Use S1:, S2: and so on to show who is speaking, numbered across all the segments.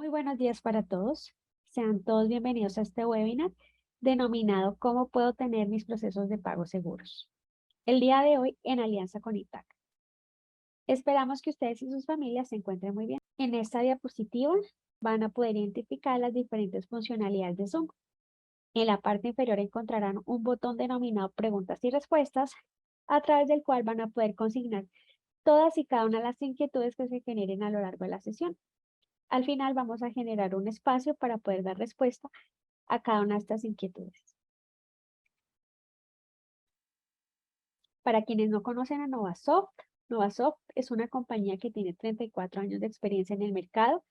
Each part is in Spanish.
S1: Muy buenos días para todos. Sean todos bienvenidos a este webinar denominado ¿Cómo puedo tener mis procesos de pago seguros? El día de hoy en alianza con ITAC. Esperamos que ustedes y sus familias se encuentren muy bien. En esta diapositiva van a poder identificar las diferentes funcionalidades de Zoom. En la parte inferior encontrarán un botón denominado Preguntas y Respuestas, a través del cual van a poder consignar todas y cada una de las inquietudes que se generen a lo largo de la sesión. Al final vamos a generar un espacio para poder dar respuesta a cada una de estas inquietudes. Para quienes no conocen a Novasoft, Novasoft es una compañía que tiene 34 años de experiencia en el mercado.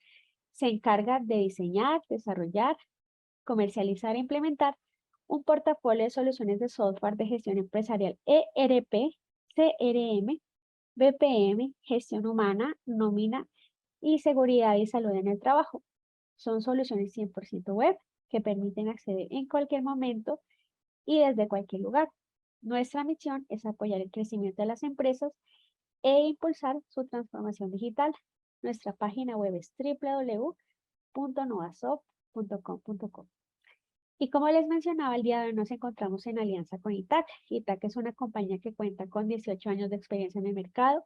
S1: Se encarga de diseñar, desarrollar, comercializar e implementar un portafolio de soluciones de software de gestión empresarial ERP, CRM, BPM, gestión humana, nómina y seguridad y salud en el trabajo. Son soluciones 100% web que permiten acceder en cualquier momento y desde cualquier lugar. Nuestra misión es apoyar el crecimiento de las empresas e impulsar su transformación digital. Nuestra página web es www.novasoft.com.co. Y como les mencionaba, el día de hoy nos encontramos en alianza con ITAC. ITAC es una compañía que cuenta con 18 años de experiencia en el mercado.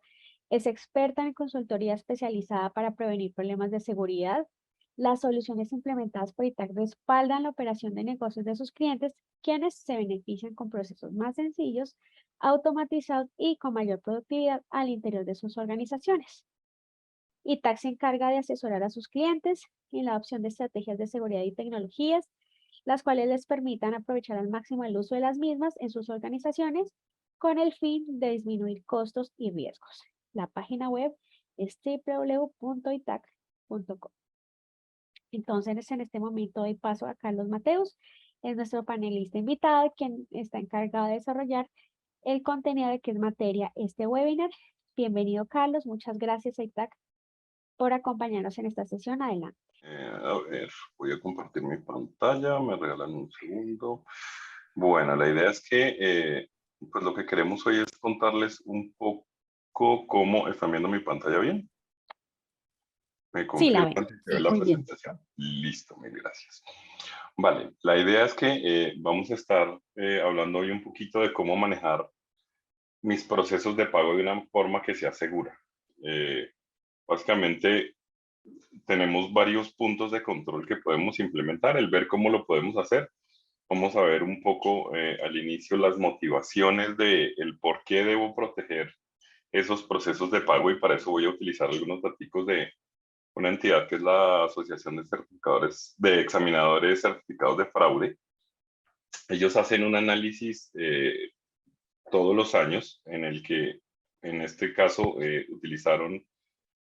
S1: Es experta en consultoría especializada para prevenir problemas de seguridad. Las soluciones implementadas por ITAC respaldan la operación de negocios de sus clientes, quienes se benefician con procesos más sencillos, automatizados y con mayor productividad al interior de sus organizaciones. ITAC se encarga de asesorar a sus clientes en la adopción de estrategias de seguridad y tecnologías, las cuales les permitan aprovechar al máximo el uso de las mismas en sus organizaciones con el fin de disminuir costos y riesgos. La página web es www.itac.com. Entonces, en este momento doy paso a Carlos Mateus, es nuestro panelista invitado, quien está encargado de desarrollar el contenido de qué es materia este webinar. Bienvenido, Carlos. Muchas gracias a ITAC por acompañarnos en esta sesión. Adelante.
S2: A ver, voy a compartir mi pantalla, me regalan un segundo. Bueno, la idea es que pues lo que queremos hoy es contarles un poco cómo están viendo mi pantalla bien. ¿Me
S1: Sí, la
S2: confirman
S1: veo.
S2: si se ve
S1: Sí,
S2: la
S1: muy bien.
S2: presentación? Listo, mil gracias. Vale, la idea es que vamos a estar hablando hoy un poquito de cómo manejar mis procesos de pago de una forma que sea segura. Básicamente, tenemos varios puntos de control que podemos implementar, el ver cómo lo podemos hacer. Vamos a ver un poco al inicio las motivaciones de el por qué debo proteger esos procesos de pago, y para eso voy a utilizar algunos datos de una entidad que es la Asociación de Certificadores de Examinadores Certificados de Fraude. Ellos hacen un análisis todos los años en el que en este caso utilizaron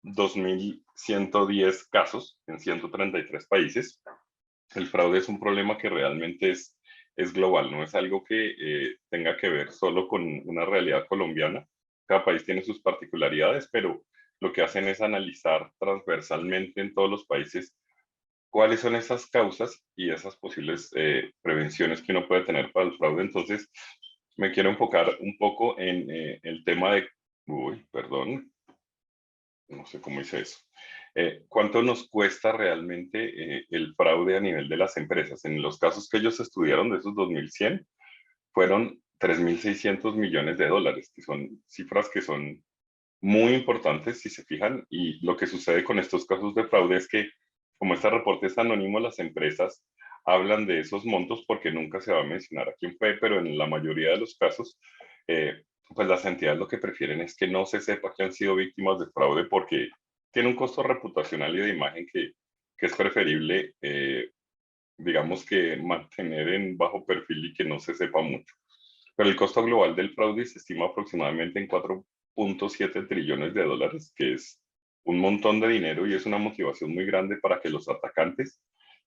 S2: 2.110 casos en 133 países. El fraude es un problema que realmente es global, no es algo que tenga que ver solo con una realidad colombiana. Cada país tiene sus particularidades, pero lo que hacen es analizar transversalmente en todos los países cuáles son esas causas y esas posibles prevenciones que uno puede tener para el fraude. Entonces, me quiero enfocar un poco en el tema de, uy, perdón, no sé cómo hice eso. ¿Cuánto nos cuesta realmente el fraude a nivel de las empresas? En los casos que ellos estudiaron, de esos 2.100, fueron 3.600 millones de dólares, que son cifras que son muy importantes si se fijan. Y lo que sucede con estos casos de fraude es que, como este reporte es anónimo, las empresas hablan de esos montos porque nunca se va a mencionar a quién fue, pero en la mayoría de los casos, pues las entidades lo que prefieren es que no se sepa que han sido víctimas de fraude, porque tiene un costo reputacional y de imagen que es preferible, digamos, que mantener en bajo perfil y que no se sepa mucho. Pero el costo global del fraude se estima aproximadamente en 4.7 trillones de dólares, que es un montón de dinero y es una motivación muy grande para que los atacantes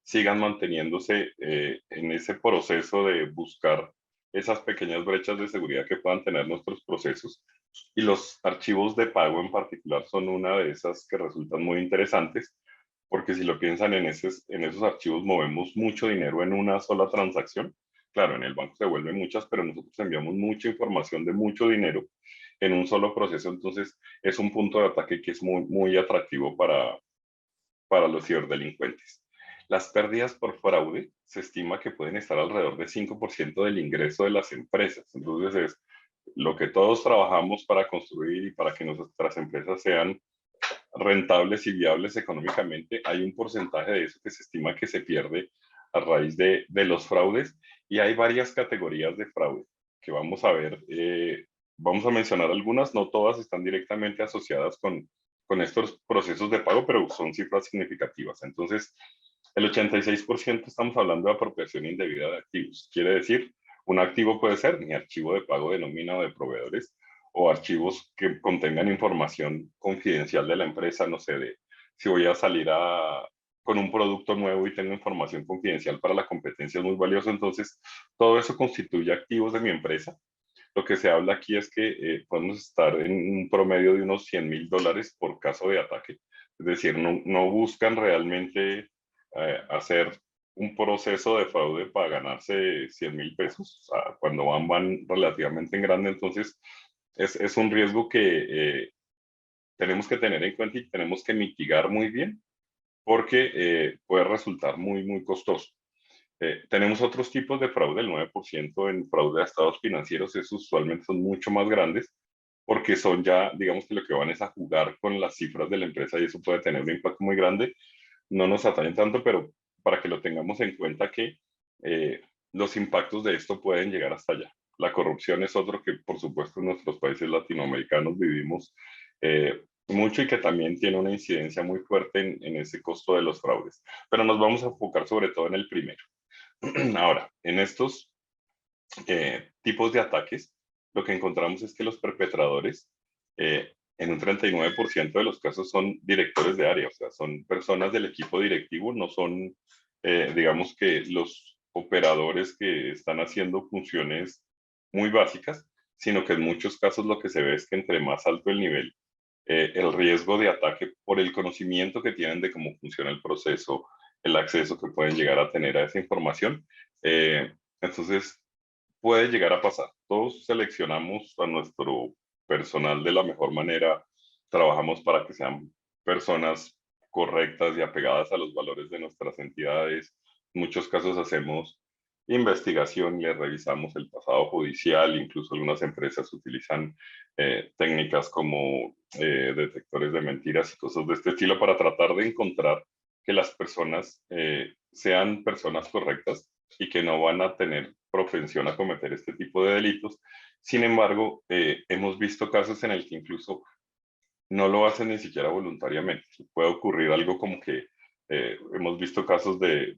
S2: sigan manteniéndose en ese proceso de buscar esas pequeñas brechas de seguridad que puedan tener nuestros procesos. Y los archivos de pago en particular son una de esas que resultan muy interesantes, porque si lo piensan, en esos archivos movemos mucho dinero en una sola transacción. Claro, en el banco se vuelven muchas, pero nosotros enviamos mucha información de mucho dinero en un solo proceso. Entonces, es un punto de ataque que es muy, muy atractivo para los ciberdelincuentes. Las pérdidas por fraude se estima que pueden estar alrededor de 5% del ingreso de las empresas. Entonces es lo que todos trabajamos para construir y para que nuestras empresas sean rentables y viables económicamente, hay un porcentaje de eso que se estima que se pierde a raíz de los fraudes, y hay varias categorías de fraude que vamos a ver. Vamos a mencionar algunas, no todas están directamente asociadas con estos procesos de pago, pero son cifras significativas. Entonces, el 86% estamos hablando de apropiación indebida de activos. Quiere decir, un activo puede ser mi archivo de pago de nómina o de proveedores, o archivos que contengan información confidencial de la empresa, no sé, de si voy a salir con un producto nuevo y tengo información confidencial para la competencia, es muy valioso. Entonces, todo eso constituye activos de mi empresa. Lo que se habla aquí es que podemos estar en un promedio de unos $100,000 por caso de ataque. Es decir, no buscan realmente hacer un proceso de fraude para ganarse 100,000 pesos. O sea, cuando van relativamente en grande. Entonces, es un riesgo que tenemos que tener en cuenta y tenemos que mitigar muy bien, porque puede resultar muy, muy costoso. Tenemos otros tipos de fraude. El 9% en fraude a estados financieros, esos usualmente son mucho más grandes, porque son ya, digamos que lo que van es a jugar con las cifras de la empresa, y eso puede tener un impacto muy grande. No nos atañe tanto, pero para que lo tengamos en cuenta, que los impactos de esto pueden llegar hasta allá. La corrupción es otro que, por supuesto, en nuestros países latinoamericanos vivimos mucho, y que también tiene una incidencia muy fuerte en ese costo de los fraudes. Pero nos vamos a enfocar sobre todo en el primero. Ahora, en estos tipos de ataques, lo que encontramos es que los perpetradores, en un 39% de los casos, son directores de área, o sea, son personas del equipo directivo, no son, digamos que los operadores que están haciendo funciones muy básicas, sino que en muchos casos lo que se ve es que entre más alto el nivel, el riesgo de ataque por el conocimiento que tienen de cómo funciona el proceso, el acceso que pueden llegar a tener a esa información. Entonces, puede llegar a pasar. Todos seleccionamos a nuestro personal de la mejor manera, trabajamos para que sean personas correctas y apegadas a los valores de nuestras entidades. En muchos casos hacemos investigación, le revisamos el pasado judicial. Incluso algunas empresas utilizan técnicas como detectores de mentiras y cosas de este estilo, para tratar de encontrar que las personas sean personas correctas y que no van a tener propensión a cometer este tipo de delitos. Sin embargo, hemos visto casos en el que incluso no lo hacen ni siquiera voluntariamente. Puede ocurrir algo como que hemos visto casos de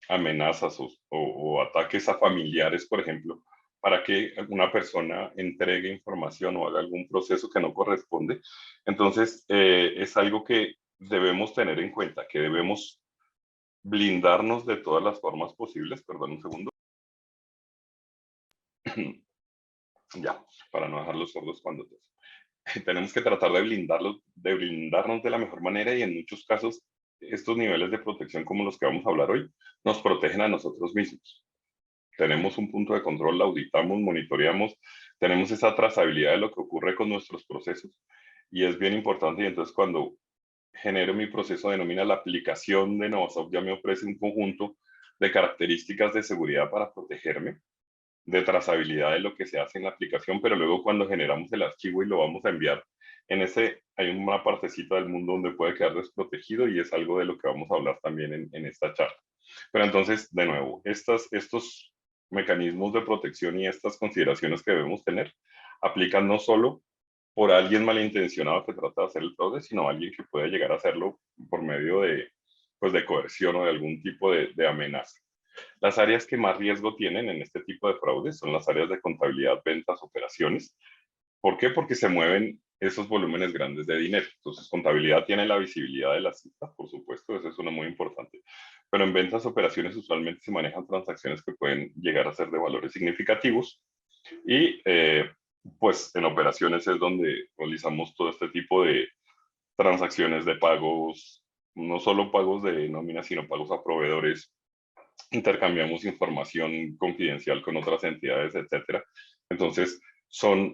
S2: amenazas o ataques a familiares, por ejemplo, para que una persona entregue información o haga algún proceso que no corresponde. Entonces, es algo que debemos tener en cuenta, que debemos blindarnos de todas las formas posibles. Perdón un segundo. Ya, para no dejarlos sordos cuando tosen. Tenemos que tratar de blindarnos de la mejor manera, y en muchos casos estos niveles de protección, como los que vamos a hablar hoy, nos protegen a nosotros mismos. Tenemos un punto de control, auditamos, monitoreamos, tenemos esa trazabilidad de lo que ocurre con nuestros procesos, y es bien importante. Y entonces, cuando genero mi proceso de nómina, la aplicación de Novasoft ya me ofrece un conjunto de características de seguridad para protegerme, de trazabilidad de lo que se hace en la aplicación. Pero luego, cuando generamos el archivo y lo vamos a enviar, en ese hay una partecita del mundo donde puede quedar desprotegido, y es algo de lo que vamos a hablar también en esta charla. Pero entonces, de nuevo, estos mecanismos de protección y estas consideraciones que debemos tener aplican no solo por alguien malintencionado que trata de hacer el fraude, sino alguien que puede llegar a hacerlo por medio de, pues, de coerción o de algún tipo de amenaza. Las áreas que más riesgo tienen en este tipo de fraudes son las áreas de contabilidad, ventas, operaciones. ¿Por qué? Porque se mueven esos volúmenes grandes de dinero. Entonces, contabilidad tiene la visibilidad de las cifras, por supuesto, eso es una muy importante. Pero en ventas, operaciones, usualmente se manejan transacciones que pueden llegar a ser de valores significativos. Y pues en operaciones es donde realizamos todo este tipo de transacciones de pagos, no solo pagos de nómina, sino pagos a proveedores. Intercambiamos información confidencial con otras entidades, etcétera. Entonces, son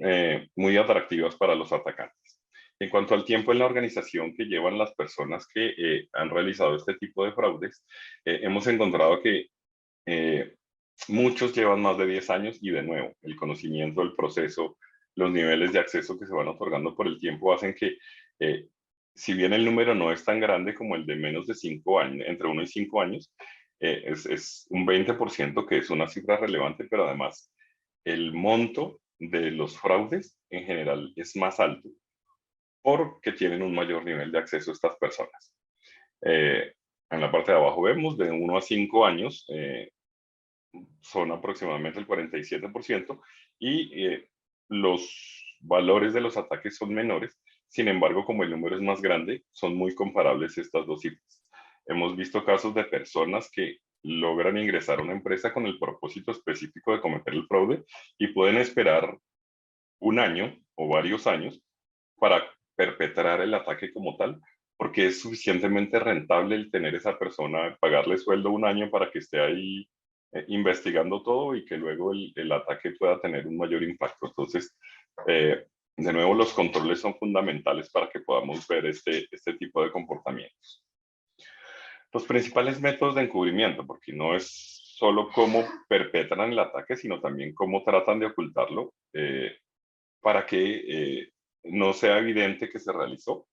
S2: muy atractivas para los atacantes. En cuanto al tiempo en la organización que llevan las personas que han realizado este tipo de fraudes, hemos encontrado que eh, muchos llevan más de 10 años y de nuevo, el conocimiento, el proceso, los niveles de acceso que se van otorgando por el tiempo hacen que, eh, si bien el número no es tan grande como el de menos de 5 años, entre 1 y 5 años, es un 20% que es una cifra relevante, pero además el monto de los fraudes en general es más alto porque tienen un mayor nivel de acceso estas personas. Eh, en la parte de abajo vemos de 1 a 5 años, son aproximadamente el 47% y los valores de los ataques son menores. Sin embargo, como el número es más grande, son muy comparables estas dos cifras. Hemos visto casos de personas que logran ingresar a una empresa con el propósito específico de cometer el fraude y pueden esperar un año o varios años para perpetrar el ataque como tal, porque es suficientemente rentable el tener esa persona, pagarle sueldo un año para que esté ahí investigando todo y que luego el ataque pueda tener un mayor impacto. Entonces, de nuevo, los controles son fundamentales para que podamos ver este tipo de comportamientos. Los principales métodos de encubrimiento, porque no es solo cómo perpetran el ataque, sino también cómo tratan de ocultarlo, para que no sea evidente que se realizó.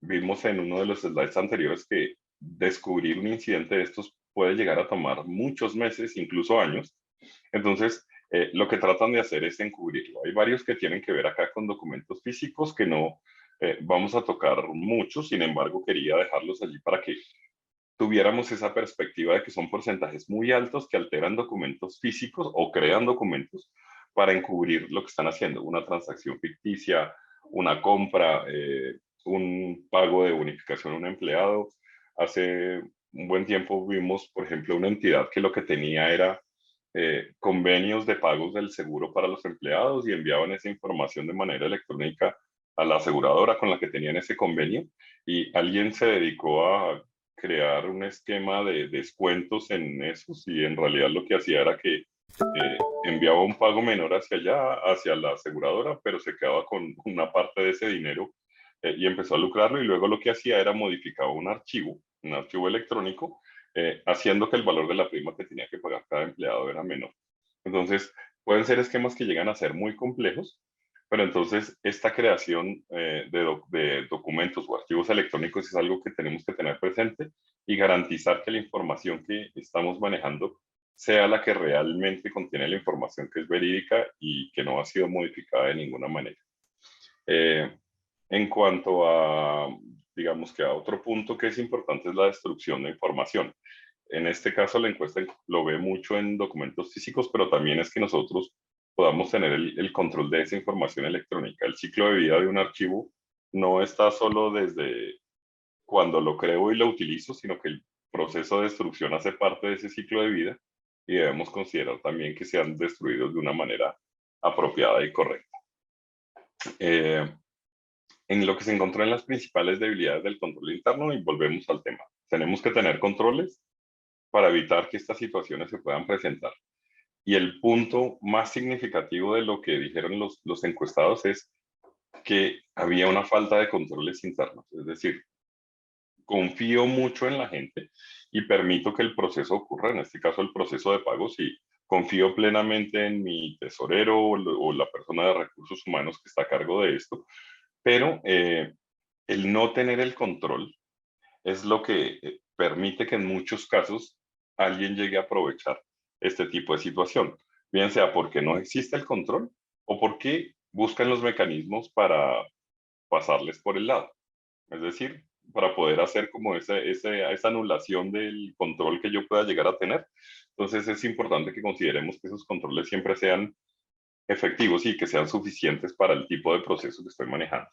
S2: Vimos en uno de los slides anteriores que descubrir un incidente de estos puede llegar a tomar muchos meses, incluso años. Entonces, lo que tratan de hacer es encubrirlo. Hay varios que tienen que ver acá con documentos físicos que no vamos a tocar mucho, sin embargo, quería dejarlos allí para que tuviéramos esa perspectiva de que son porcentajes muy altos que alteran documentos físicos o crean documentos para encubrir lo que están haciendo, una transacción ficticia, una compra, un pago de bonificación a un empleado. Hace un buen tiempo vimos, por ejemplo, una entidad que lo que tenía era convenios de pagos del seguro para los empleados y enviaban esa información de manera electrónica a la aseguradora con la que tenían ese convenio y alguien se dedicó a crear un esquema de descuentos en esos y en realidad lo que hacía era que enviaba un pago menor hacia allá, hacia la aseguradora, pero se quedaba con una parte de ese dinero y empezó a lucrarlo y luego lo que hacía era modificar un archivo electrónico, haciendo que el valor de la prima que tenía que pagar cada empleado era menor. Entonces, pueden ser esquemas que llegan a ser muy complejos, pero entonces esta creación de documentos o archivos electrónicos es algo que tenemos que tener presente y garantizar que la información que estamos manejando sea la que realmente contiene la información que es verídica y que no ha sido modificada de ninguna manera. Eh, en cuanto a, digamos que a otro punto que es importante es la destrucción de información. En este caso, la encuesta lo ve mucho en documentos físicos, pero también es que nosotros podamos tener el control de esa información electrónica. El ciclo de vida de un archivo no está solo desde cuando lo creo y lo utilizo, sino que el proceso de destrucción hace parte de ese ciclo de vida y debemos considerar también que sean destruidos de una manera apropiada y correcta. Eh, en lo que se encontró en las principales debilidades del control interno y volvemos al tema. Tenemos que tener controles para evitar que estas situaciones se puedan presentar. Y el punto más significativo de lo que dijeron los encuestados es que había una falta de controles internos. Es decir, confío mucho en la gente y permito que el proceso ocurra, en este caso el proceso de pagos, y confío plenamente en mi tesorero o la persona de recursos humanos que está a cargo de esto, pero el no tener el control es lo que permite que en muchos casos alguien llegue a aprovechar este tipo de situación, bien sea porque no existe el control o porque buscan los mecanismos para pasarles por el lado. Es decir, para poder hacer como esa anulación del control que yo pueda llegar a tener. Entonces es importante que consideremos que esos controles siempre sean efectivos y que sean suficientes para el tipo de proceso que estoy manejando.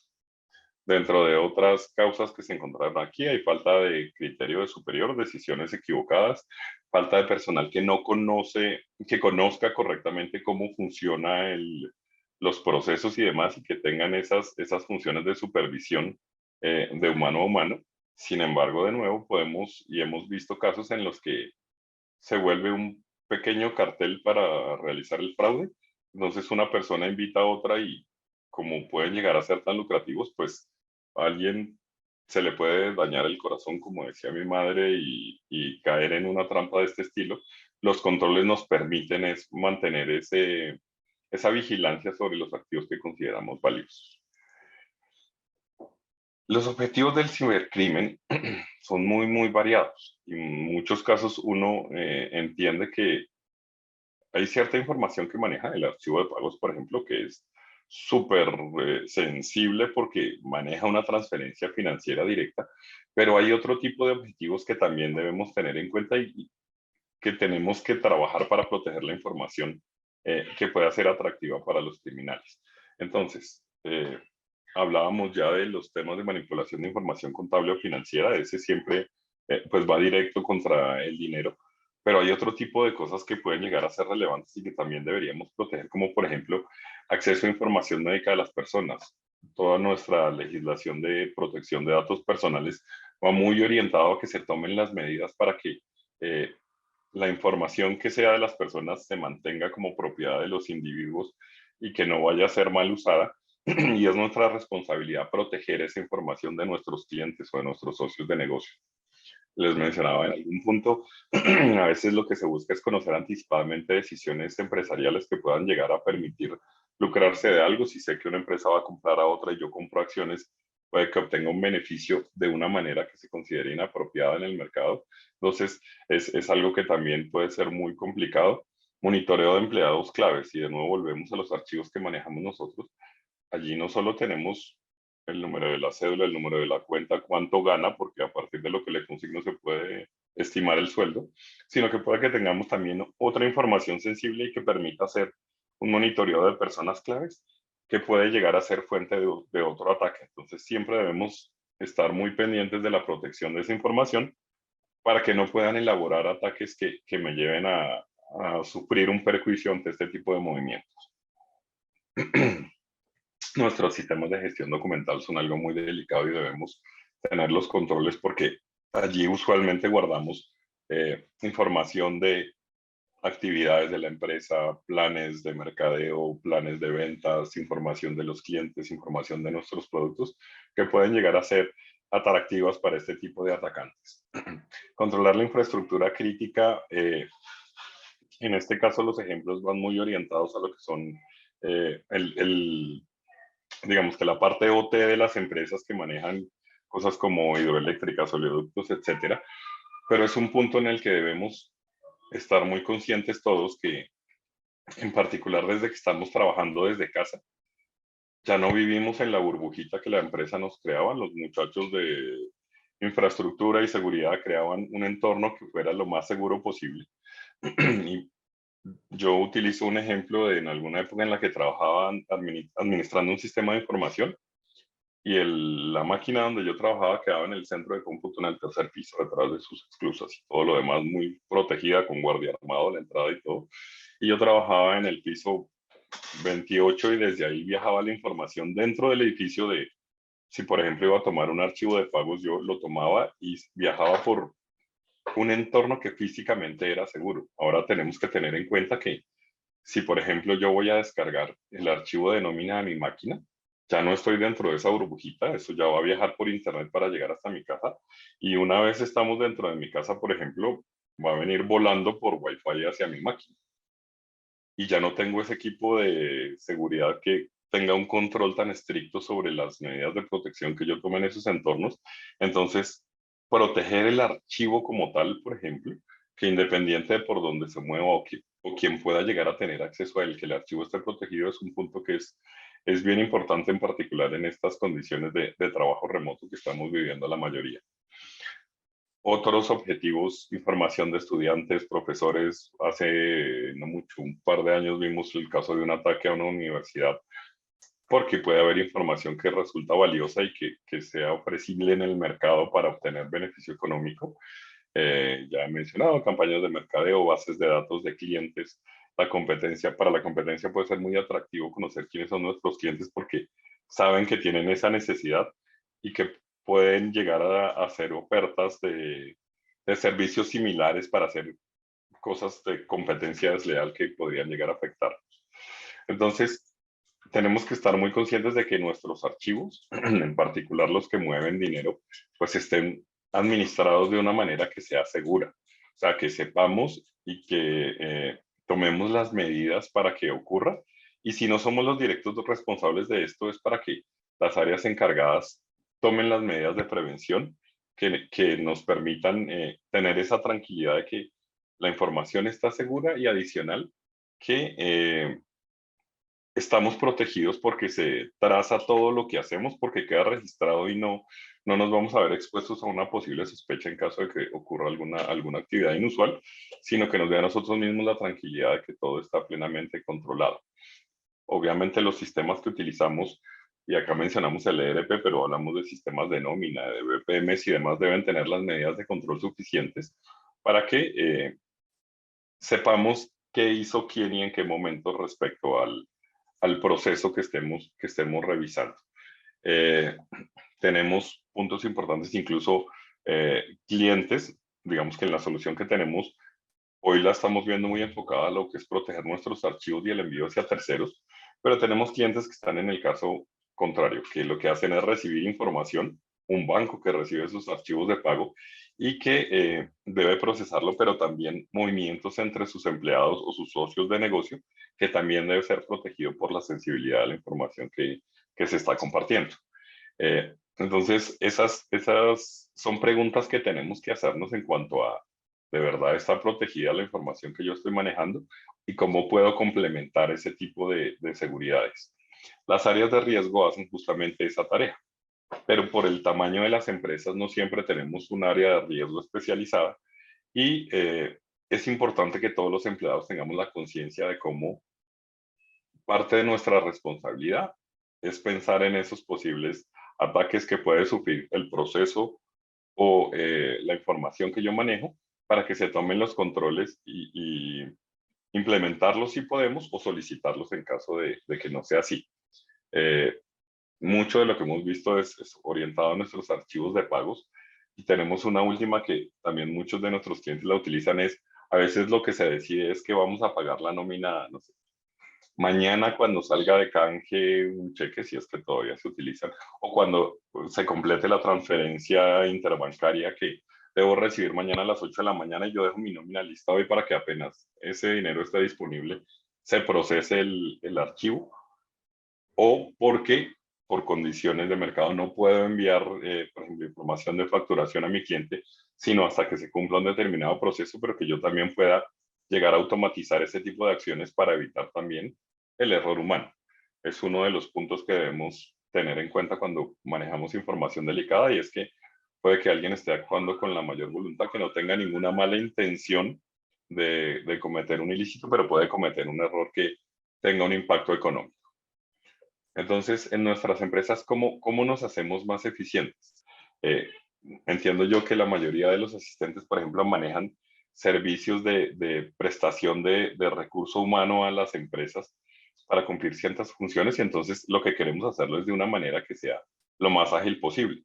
S2: Dentro de otras causas que se encontraron aquí, hay falta de criterio de superior, decisiones equivocadas, falta de personal que no conoce, que conozca correctamente cómo funciona los procesos y demás y que tengan esas funciones de supervisión de humano a humano. Sin embargo, de nuevo, podemos y hemos visto casos en los que se vuelve un pequeño cartel para realizar el fraude. Entonces una persona invita a otra y como pueden llegar a ser tan lucrativos, pues a alguien se le puede dañar el corazón, como decía mi madre, y caer en una trampa de este estilo. Los controles nos permiten es mantener esa vigilancia sobre los activos que consideramos valiosos. Los objetivos del cibercrimen son muy, muy variados. Y en muchos casos uno entiende que hay cierta información que maneja el archivo de pagos, por ejemplo, que es súper sensible porque maneja una transferencia financiera directa, pero hay otro tipo de objetivos que también debemos tener en cuenta y que tenemos que trabajar para proteger la información que pueda ser atractiva para los criminales. Entonces, hablábamos ya de los temas de manipulación de información contable o financiera, ese siempre pues va directo contra el dinero, pero hay otro tipo de cosas que pueden llegar a ser relevantes y que también deberíamos proteger, como por ejemplo acceso a información médica de las personas. Toda nuestra legislación de protección de datos personales va muy orientado a que se tomen las medidas para que la información que sea de las personas se mantenga como propiedad de los individuos y que no vaya a ser mal usada. Y es nuestra responsabilidad proteger esa información de nuestros clientes o de nuestros socios de negocio. Les mencionaba en algún punto, a veces lo que se busca es conocer anticipadamente decisiones empresariales que puedan llegar a permitir lucrarse de algo. Si sé que una empresa va a comprar a otra y yo compro acciones, puede que obtenga un beneficio de una manera que se considere inapropiada en el mercado. Entonces, es algo que también puede ser muy complicado. Monitoreo de empleados claves, y de nuevo volvemos a los archivos que manejamos nosotros. Allí no solo tenemos el número de la cédula, el número de la cuenta, cuánto gana, porque a partir de lo que le consigno se puede estimar el sueldo, sino que puede que tengamos también otra información sensible y que permita hacer un monitoreo de personas claves que puede llegar a ser fuente de otro ataque. Entonces siempre debemos estar muy pendientes de la protección de esa información para que no puedan elaborar ataques que me lleven a sufrir un perjuicio ante este tipo de movimientos. Nuestros sistemas de gestión documental son algo muy delicado y debemos tener los controles porque allí usualmente guardamos información de actividades de la empresa, planes de mercadeo, planes de ventas, información de los clientes, información de nuestros productos que pueden llegar a ser atractivas para este tipo de atacantes. Controlar la infraestructura crítica, en este caso los ejemplos van muy orientados a lo que son digamos que la parte OT de las empresas que manejan cosas como hidroeléctricas, oleoductos, etcétera, pero es un punto en el que debemos estar muy conscientes todos que, en particular desde que estamos trabajando desde casa, ya no vivimos en la burbujita que la empresa nos creaba. Los muchachos de infraestructura y seguridad creaban un entorno que fuera lo más seguro posible. Y yo utilizo un ejemplo de en alguna época en la que trabajaba administrando un sistema de información y la máquina donde yo trabajaba quedaba en el centro de cómputo en el tercer piso, detrás de sus esclusas y todo lo demás muy protegida con guardia armado, la entrada y todo. Y yo trabajaba en el piso 28 y desde ahí viajaba la información dentro del edificio de, si por ejemplo iba a tomar un archivo de pagos, yo lo tomaba y viajaba por un entorno que físicamente era seguro. Ahora tenemos que tener en cuenta que si por ejemplo yo voy a descargar el archivo de nómina de mi máquina, ya no estoy dentro de esa burbujita, eso ya va a viajar por internet para llegar hasta mi casa. Y una vez estamos dentro de mi casa, por ejemplo, va a venir volando por Wi-Fi hacia mi máquina. Y ya no tengo ese equipo de seguridad que tenga un control tan estricto sobre las medidas de protección que yo tome en esos entornos. Entonces, proteger el archivo como tal, por ejemplo, que independiente de por dónde se mueva o quien pueda llegar a tener acceso a él, que el archivo esté protegido, es un punto que es bien importante, en particular en estas condiciones de trabajo remoto que estamos viviendo la mayoría. Otros objetivos, información de estudiantes, profesores. Hace no mucho, un par de años vimos el caso de un ataque a una universidad porque puede haber información que resulta valiosa y que sea ofrecible en el mercado para obtener beneficio económico. Ya he mencionado campañas de mercadeo, bases de datos de clientes. Para la competencia puede ser muy atractivo conocer quiénes son nuestros clientes porque saben que tienen esa necesidad y que pueden llegar a hacer ofertas de servicios similares para hacer cosas de competencia desleal que podrían llegar a afectar. Entonces, tenemos que estar muy conscientes de que nuestros archivos, en particular los que mueven dinero, pues estén administrados de una manera que sea segura. O sea, que sepamos y que tomemos las medidas para que ocurra. Y si no somos los directos responsables de esto, es para que las áreas encargadas tomen las medidas de prevención que nos permitan tener esa tranquilidad de que la información está segura y adicional que estamos protegidos porque se traza todo lo que hacemos, porque queda registrado y no nos vamos a ver expuestos a una posible sospecha en caso de que ocurra alguna actividad inusual, sino que nos dé a nosotros mismos la tranquilidad de que todo está plenamente controlado. Obviamente los sistemas que utilizamos, y acá mencionamos el ERP, pero hablamos de sistemas de nómina, de BPMs y demás, deben tener las medidas de control suficientes para que sepamos qué hizo quién y en qué momento respecto al proceso que estemos revisando. Eh, tenemos puntos importantes, incluso clientes, digamos que en la solución que tenemos, hoy la estamos viendo muy enfocada a lo que es proteger nuestros archivos y el envío hacia terceros, pero tenemos clientes que están en el caso contrario, que lo que hacen es recibir información, un banco que recibe sus archivos de pago y que debe procesarlo, pero también movimientos entre sus empleados o sus socios de negocio, que también debe ser protegido por la sensibilidad de la información que se está compartiendo. Entonces, esas son preguntas que tenemos que hacernos en cuanto a, ¿de verdad está protegida la información que yo estoy manejando? ¿Y cómo puedo complementar ese tipo de seguridades? Las áreas de riesgo hacen justamente esa tarea, pero por el tamaño de las empresas no siempre tenemos un área de riesgo especializada y es importante que todos los empleados tengamos la conciencia de cómo parte de nuestra responsabilidad es pensar en esos posibles ataques que puede sufrir el proceso o la información que yo manejo para que se tomen los controles y implementarlos si podemos o solicitarlos en caso de que no sea así. Eh, mucho de lo que hemos visto es orientado a nuestros archivos de pagos y tenemos una última que también muchos de nuestros clientes la utilizan es, a veces lo que se decide es que vamos a pagar la nómina, no sé, mañana cuando salga de canje un cheque, si es que todavía se utilizan, o cuando se complete la transferencia interbancaria que debo recibir mañana a las 8 de la mañana y yo dejo mi nómina lista hoy para que apenas ese dinero esté disponible, se procese el archivo, o porque por condiciones de mercado no puedo enviar, por ejemplo, información de facturación a mi cliente, sino hasta que se cumpla un determinado proceso, pero que yo también pueda llegar a automatizar ese tipo de acciones para evitar también el error humano. Es uno de los puntos que debemos tener en cuenta cuando manejamos información delicada y es que puede que alguien esté actuando con la mayor voluntad, que no tenga ninguna mala intención de cometer un ilícito, pero puede cometer un error que tenga un impacto económico. Entonces, en nuestras empresas, ¿cómo nos hacemos más eficientes? Eh, entiendo yo que la mayoría de los asistentes, por ejemplo, manejan servicios de prestación de recurso humano a las empresas para cumplir ciertas funciones y entonces lo que queremos hacerlo es de una manera que sea lo más ágil posible.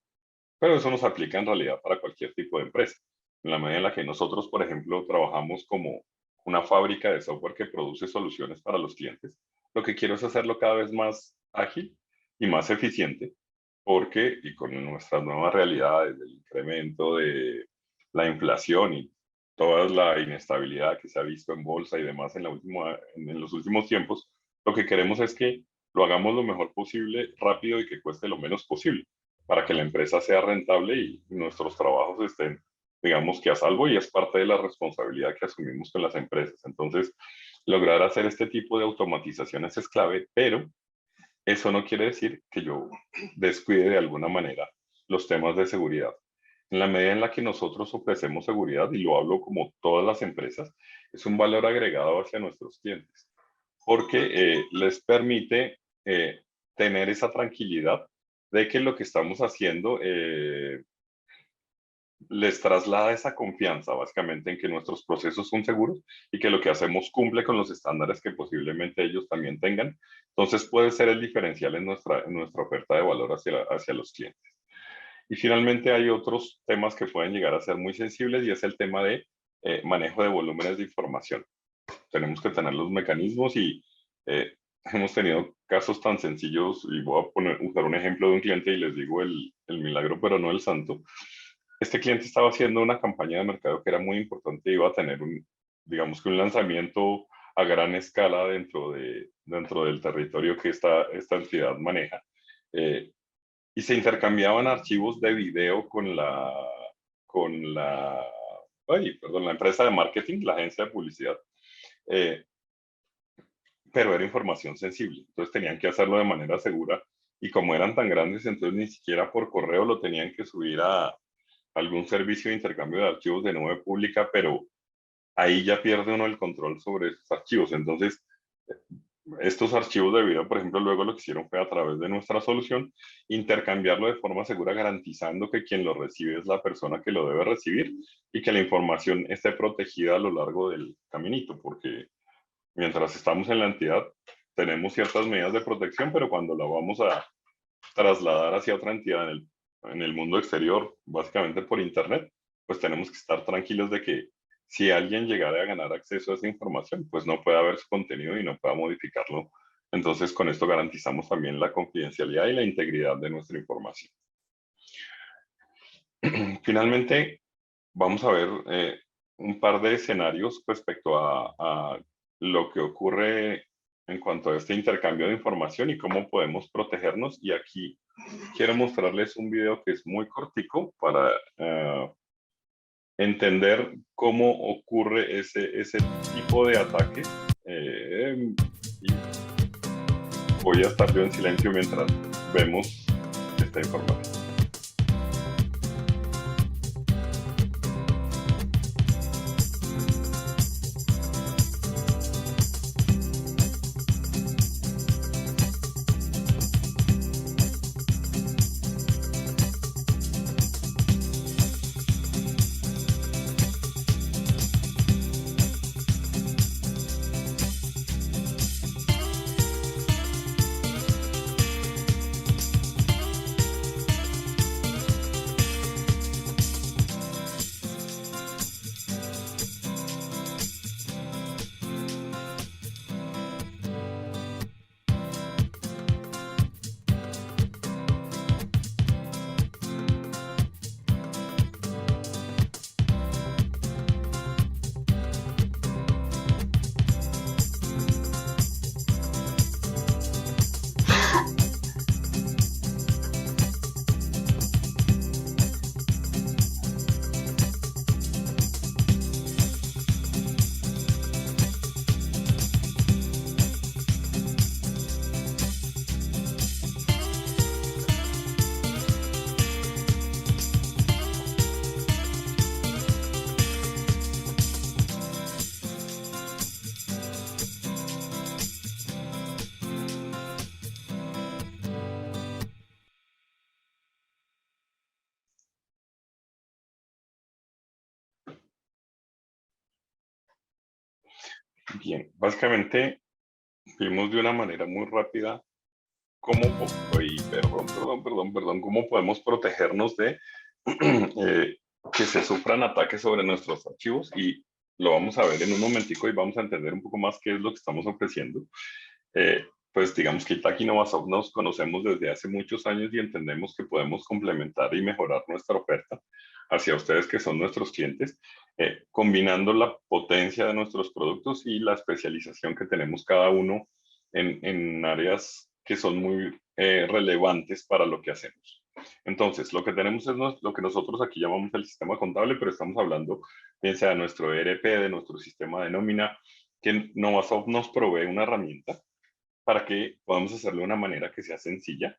S2: Pero eso nos aplica en realidad para cualquier tipo de empresa. En la medida en la que nosotros, por ejemplo, trabajamos como una fábrica de software que produce soluciones para los clientes, lo que quiero es hacerlo cada vez más ágil y más eficiente, porque y con nuestras nuevas realidades del incremento de la inflación y toda la inestabilidad que se ha visto en bolsa y demás en los últimos tiempos, lo que queremos es que lo hagamos lo mejor posible, rápido y que cueste lo menos posible para que la empresa sea rentable y nuestros trabajos estén, digamos que a salvo y es parte de la responsabilidad que asumimos con las empresas. Entonces, lograr hacer este tipo de automatizaciones es clave, pero eso no quiere decir que yo descuide de alguna manera los temas de seguridad. En la medida en la que nosotros ofrecemos seguridad, y lo hablo como todas las empresas, es un valor agregado hacia nuestros clientes, porque les permite tener esa tranquilidad de que lo que estamos haciendo les traslada esa confianza básicamente en que nuestros procesos son seguros y que lo que hacemos cumple con los estándares que posiblemente ellos también tengan. Entonces puede ser el diferencial en nuestra oferta de valor hacia los clientes. Y finalmente hay otros temas que pueden llegar a ser muy sensibles y es el tema de manejo de volúmenes de información. Tenemos que tener los mecanismos y hemos tenido casos tan sencillos, y voy a usar un ejemplo de un cliente y les digo el milagro, pero no el santo. Este cliente estaba haciendo una campaña de mercado que era muy importante, iba a tener digamos que un lanzamiento a gran escala dentro del territorio que esta entidad maneja. Y se intercambiaban archivos de video con la empresa de marketing, la agencia de publicidad. Eh, pero era información sensible, entonces tenían que hacerlo de manera segura y como eran tan grandes, entonces ni siquiera por correo lo tenían que subir a algún servicio de intercambio de archivos de nube pública, pero ahí ya pierde uno el control sobre esos archivos. Entonces, estos archivos de video, por ejemplo, luego lo que hicieron fue a través de nuestra solución intercambiarlo de forma segura, garantizando que quien lo recibe es la persona que lo debe recibir y que la información esté protegida a lo largo del caminito, porque mientras estamos en la entidad, tenemos ciertas medidas de protección, pero cuando la vamos a trasladar hacia otra entidad en el mundo exterior, básicamente por Internet, pues tenemos que estar tranquilos de que si alguien llegara a ganar acceso a esa información, pues no pueda ver su contenido y no pueda modificarlo. Entonces, con esto garantizamos también la confidencialidad y la integridad de nuestra información. Finalmente, vamos a ver un par de escenarios respecto a lo que ocurre en cuanto a este intercambio de información y cómo podemos protegernos. Y aquí quiero mostrarles un video que es muy cortico para entender cómo ocurre ese tipo de ataque. Y voy a estar yo en silencio mientras vemos esta información. Bien, básicamente vimos de una manera muy rápida cómo podemos protegernos de que se sufran ataques sobre nuestros archivos y lo vamos a ver en un momentico y vamos a entender un poco más qué es lo que estamos ofreciendo. Pues digamos que Itac y Novasoft nos conocemos desde hace muchos años y entendemos que podemos complementar y mejorar nuestra oferta hacia ustedes que son nuestros clientes, combinando la potencia de nuestros productos y la especialización que tenemos cada uno en áreas que son muy relevantes para lo que hacemos. Entonces, lo que tenemos es lo que nosotros aquí llamamos el sistema contable, pero estamos hablando bien sea de nuestro ERP, de nuestro sistema de nómina, que Novasoft nos provee una herramienta para que podamos hacerlo de una manera que sea sencilla,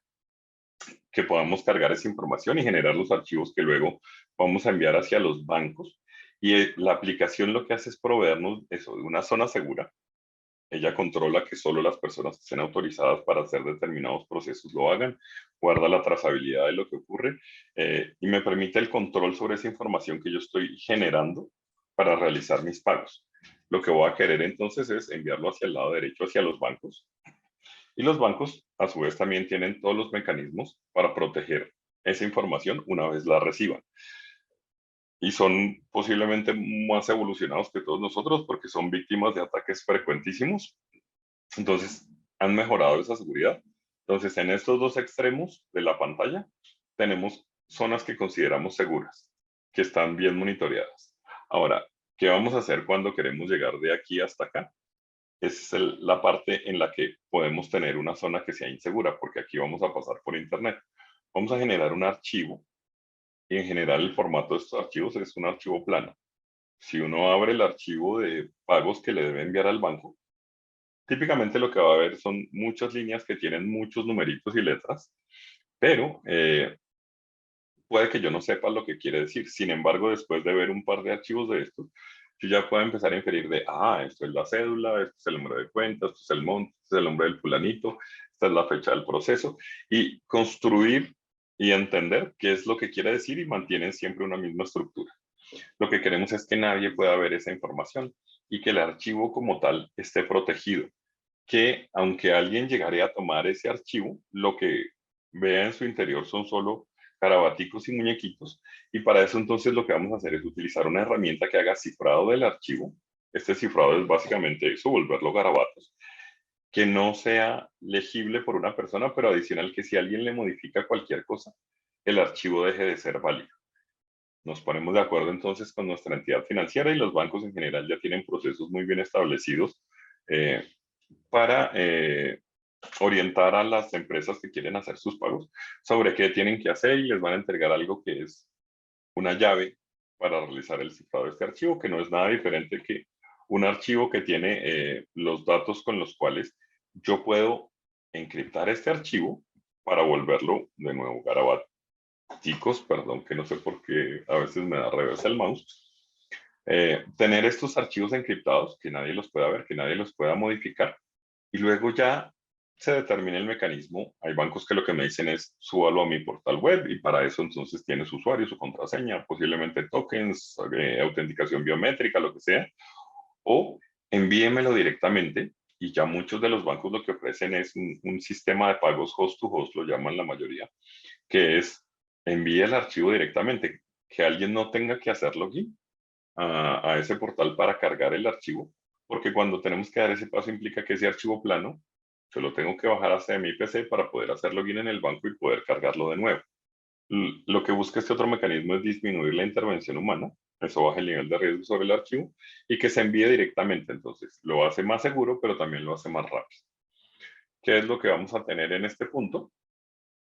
S2: que podamos cargar esa información y generar los archivos que luego vamos a enviar hacia los bancos. Y la aplicación lo que hace es proveernos eso, de una zona segura. Ella controla que solo las personas que estén autorizadas para hacer determinados procesos lo hagan, guarda la trazabilidad de lo que ocurre y me permite el control sobre esa información que yo estoy generando para realizar mis pagos. Lo que voy a querer entonces es enviarlo hacia el lado derecho, hacia los bancos. Y los bancos, a su vez, también tienen todos los mecanismos para proteger esa información una vez la reciban. Y son posiblemente más evolucionados que todos nosotros porque son víctimas de ataques frecuentísimos. Entonces, han mejorado esa seguridad. Entonces, en estos dos extremos de la pantalla, tenemos zonas que consideramos seguras, que están bien monitoreadas. Ahora, ¿qué vamos a hacer cuando queremos llegar de aquí hasta acá? Es la parte en la que podemos tener una zona que sea insegura, porque aquí vamos a pasar por Internet. Vamos a generar un archivo y en general el formato de estos archivos es un archivo plano. Si uno abre el archivo de pagos que le debe enviar al banco, típicamente lo que va a ver son muchas líneas que tienen muchos numeritos y letras, pero puede que yo no sepa lo que quiere decir. Sin embargo, después de ver un par de archivos de estos, yo ya puedo empezar a inferir de, esto es la cédula, esto es el número de cuenta, esto es el monto, esto es el nombre del fulanito, esta es la fecha del proceso, y construir y entender qué es lo que quiere decir y mantienen siempre una misma estructura. Lo que queremos es que nadie pueda ver esa información y que el archivo como tal esté protegido, que aunque alguien llegara a tomar ese archivo, lo que vea en su interior son solo carabaticos y muñequitos, y para eso entonces lo que vamos a hacer es utilizar una herramienta que haga cifrado del archivo. Este cifrado es básicamente eso, volverlo garabatos, que no sea legible por una persona, pero adicional que si alguien le modifica cualquier cosa, el archivo deje de ser válido. Nos ponemos de acuerdo entonces con nuestra entidad financiera y los bancos en general ya tienen procesos muy bien establecidos eh, para orientar a las empresas que quieren hacer sus pagos sobre qué tienen que hacer y les van a entregar algo que es una llave para realizar el cifrado de este archivo, que no es nada diferente que un archivo que tiene los datos con los cuales yo puedo encriptar este archivo para volverlo de nuevo garabato. Chicos, perdón que no sé por qué a veces me da reversa el mouse. Tener estos archivos encriptados, que nadie los pueda ver, que nadie los pueda modificar, y luego ya se determina el mecanismo. Hay bancos que lo que me dicen es súbalo a mi portal web y para eso entonces tiene su usuario, su contraseña, posiblemente tokens, autenticación biométrica, lo que sea, o envíemelo directamente y ya muchos de los bancos lo que ofrecen es un sistema de pagos host to host, lo llaman la mayoría, que es envíe el archivo directamente, que alguien no tenga que hacer login a ese portal para cargar el archivo, porque cuando tenemos que dar ese paso implica que ese archivo plano, yo lo tengo que bajar hacia mi PC para poder hacer login en el banco y poder cargarlo de nuevo. Lo que busca este otro mecanismo es disminuir la intervención humana, eso baja el nivel de riesgo sobre el archivo y que se envíe directamente, entonces lo hace más seguro, pero también lo hace más rápido. ¿Qué es lo que vamos a tener en este punto?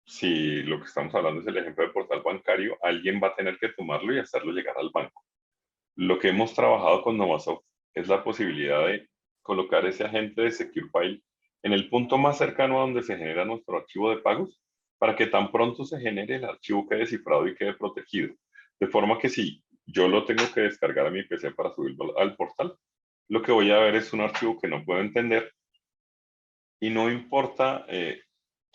S2: Si lo que estamos hablando es el ejemplo de portal bancario, alguien va a tener que tomarlo y hacerlo llegar al banco. Lo que hemos trabajado con Novasoft es la posibilidad de colocar ese agente de Secure File en el punto más cercano a donde se genera nuestro archivo de pagos para que tan pronto se genere el archivo quede cifrado y quede protegido. De forma que si yo lo tengo que descargar a mi PC para subirlo al portal, lo que voy a ver es un archivo que no puedo entender y no importa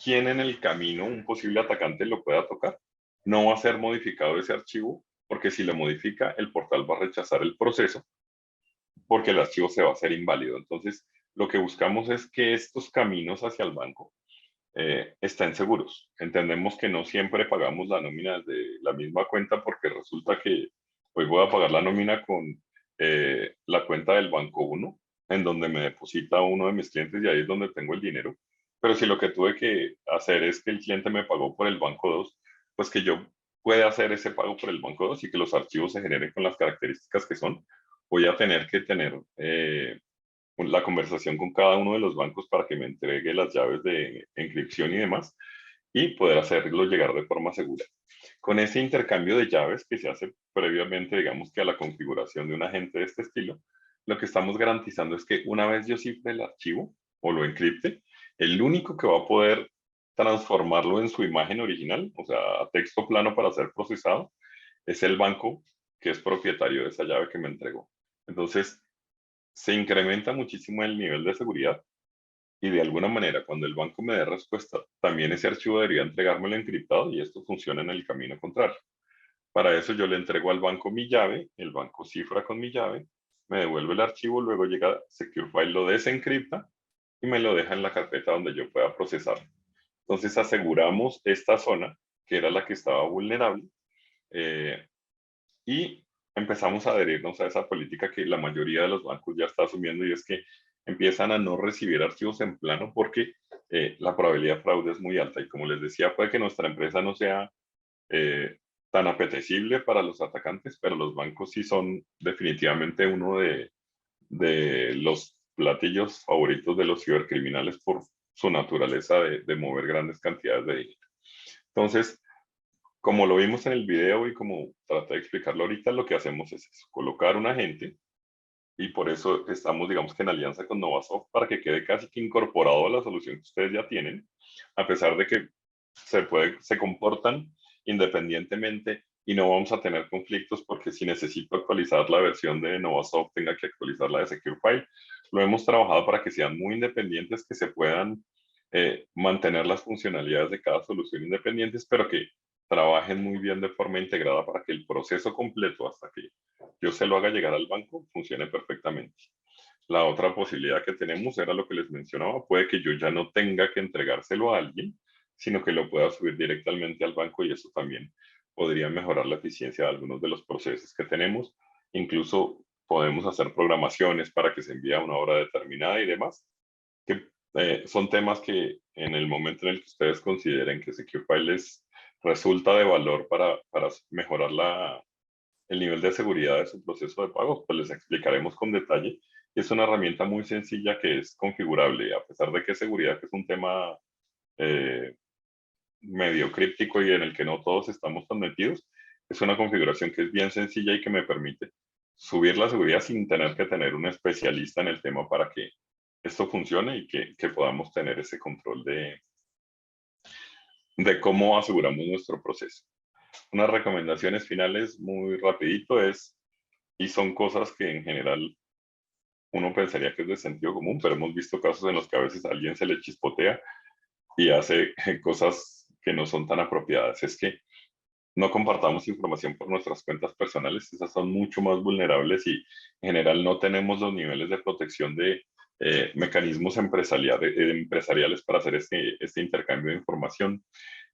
S2: quién en el camino, un posible atacante, lo pueda tocar, no va a ser modificado ese archivo porque si lo modifica, el portal va a rechazar el proceso porque el archivo se va a hacer inválido. Entonces, lo que buscamos es que estos caminos hacia el banco estén seguros. Entendemos que no siempre pagamos la nómina de la misma cuenta porque resulta que hoy voy a pagar la nómina con la cuenta del banco 1, en donde me deposita uno de mis clientes y ahí es donde tengo el dinero. Pero si lo que tuve que hacer es que el cliente me pagó por el banco 2, pues que yo pueda hacer ese pago por el banco 2 y que los archivos se generen con las características que son, voy a tener que tener la conversación con cada uno de los bancos para que me entregue las llaves de encripción y demás y poder hacerlo llegar de forma segura. Con ese intercambio de llaves que se hace previamente, digamos que a la configuración de un agente de este estilo, lo que estamos garantizando es que una vez yo cifre el archivo o lo encripte, el único que va a poder transformarlo en su imagen original, o sea, a texto plano para ser procesado, es el banco que es propietario de esa llave que me entregó. Entonces, se incrementa muchísimo el nivel de seguridad y de alguna manera cuando el banco me dé respuesta, también ese archivo debería entregármelo encriptado y esto funciona en el camino contrario. Para eso yo le entrego al banco mi llave, el banco cifra con mi llave, me devuelve el archivo, luego llega Secure File, lo desencripta y me lo deja en la carpeta donde yo pueda procesarlo. Entonces aseguramos esta zona, que era la que estaba vulnerable, eh, y empezamos a adherirnos a esa política que la mayoría de los bancos ya está asumiendo y es que empiezan a no recibir archivos en plano porque la probabilidad de fraude es muy alta. Y como les decía, puede que nuestra empresa no sea eh, tan apetecible para los atacantes, pero los bancos sí son definitivamente uno de los platillos favoritos de los cibercriminales por su naturaleza de mover grandes cantidades de dinero. Entonces, como lo vimos en el video y como traté de explicarlo ahorita, lo que hacemos es eso, colocar un agente y por eso estamos, digamos que en alianza con Novasoft para que quede casi que incorporado a la solución que ustedes ya tienen, a pesar de que se comportan independientemente y no vamos a tener conflictos porque si necesito actualizar la versión de Novasoft tenga que actualizar la de Secure File. Lo hemos trabajado para que sean muy independientes, que se puedan mantener las funcionalidades de cada solución independientes, pero que trabajen muy bien de forma integrada para que el proceso completo hasta que yo se lo haga llegar al banco funcione perfectamente. La otra posibilidad que tenemos era lo que les mencionaba, puede que yo ya no tenga que entregárselo a alguien, sino que lo pueda subir directamente al banco y eso también podría mejorar la eficiencia de algunos de los procesos que tenemos. Incluso podemos hacer programaciones para que se envíe a una hora determinada y demás, que son temas que en el momento en el que ustedes consideren que SecureFile les resulta de valor para mejorar el nivel de seguridad de su proceso de pago, pues les explicaremos con detalle. Es una herramienta muy sencilla que es configurable, a pesar de que seguridad que es un tema eh, medio críptico y en el que no todos estamos tan metidos. Es una configuración que es bien sencilla y que me permite subir la seguridad sin tener que tener un especialista en el tema para que esto funcione y que podamos tener ese control de cómo aseguramos nuestro proceso. Unas recomendaciones finales muy rapidito es, y son cosas que en general uno pensaría que es de sentido común, pero hemos visto casos en los que a veces a alguien se le chispotea y hace cosas que no son tan apropiadas. Es que no compartamos información por nuestras cuentas personales, esas son mucho más vulnerables y en general no tenemos los niveles de protección de mecanismos empresariales para hacer este intercambio de información,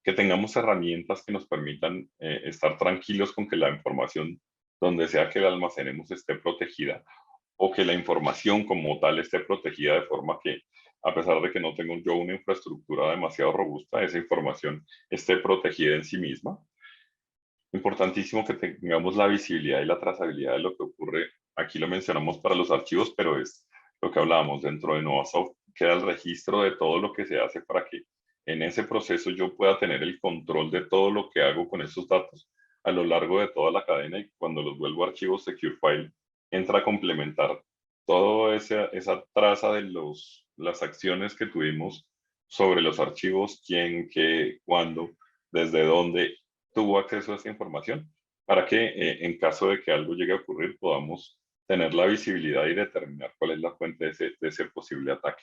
S2: que tengamos herramientas que nos permitan estar tranquilos con que la información, donde sea que la almacenemos, esté protegida o que la información como tal esté protegida de forma que, a pesar de que no tengo yo una infraestructura demasiado robusta, esa información esté protegida en sí misma. Importantísimo que tengamos la visibilidad y la trazabilidad de lo que ocurre. Aquí lo mencionamos para los archivos, pero es lo que hablábamos dentro de Novasoft. Queda el registro de todo lo que se hace para que en ese proceso yo pueda tener el control de todo lo que hago con esos datos a lo largo de toda la cadena y cuando los vuelvo a archivos Secure File entra a complementar toda esa traza de las acciones que tuvimos sobre los archivos, quién, qué, cuándo, desde dónde tuvo acceso a esa información para que en caso de que algo llegue a ocurrir podamos tener la visibilidad y determinar cuál es la fuente de ese posible ataque.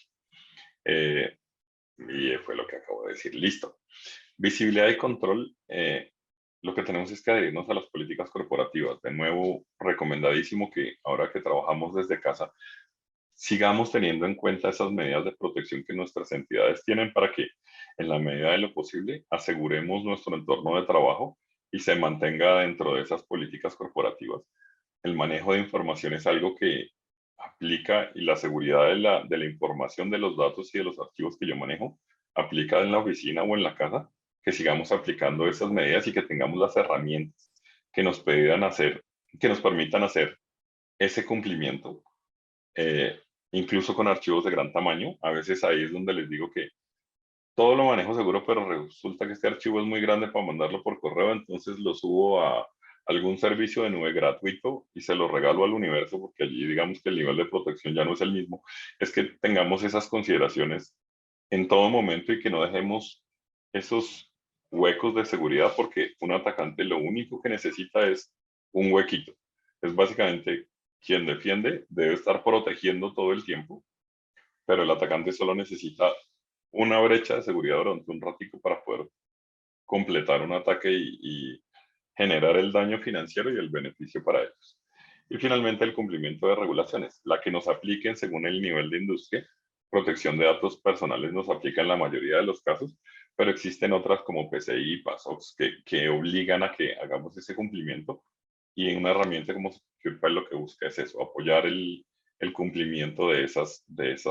S2: Y fue lo que acabo de decir. Listo. Visibilidad y control. Lo que tenemos es que adherirnos a las políticas corporativas. De nuevo, recomendadísimo que ahora que trabajamos desde casa, sigamos teniendo en cuenta esas medidas de protección que nuestras entidades tienen para que, en la medida de lo posible, aseguremos nuestro entorno de trabajo y se mantenga dentro de esas políticas corporativas. El manejo de información es algo que aplica y la seguridad de la información, de los datos y de los archivos que yo manejo, aplica en la oficina o en la casa, que sigamos aplicando esas medidas y que tengamos las herramientas que nos puedan hacer, que nos permitan hacer ese cumplimiento incluso con archivos de gran tamaño. A veces ahí es donde les digo que todo lo manejo seguro, pero resulta que este archivo es muy grande para mandarlo por correo, entonces lo subo a algún servicio de nube gratuito y se lo regalo al universo porque allí digamos que el nivel de protección ya no es el mismo. Es que tengamos esas consideraciones en todo momento y que no dejemos esos huecos de seguridad porque un atacante lo único que necesita es un huequito. Es básicamente quien defiende debe estar protegiendo todo el tiempo, pero el atacante solo necesita una brecha de seguridad durante un ratico para poder completar un ataque y generar el daño financiero y el beneficio para ellos. Y finalmente el cumplimiento de regulaciones, la que nos apliquen según el nivel de industria. Protección de datos personales nos aplica en la mayoría de los casos, pero existen otras como PCI y PASOX que obligan a que hagamos ese cumplimiento y una herramienta como SecureFile lo que busca es eso, apoyar el cumplimiento de esas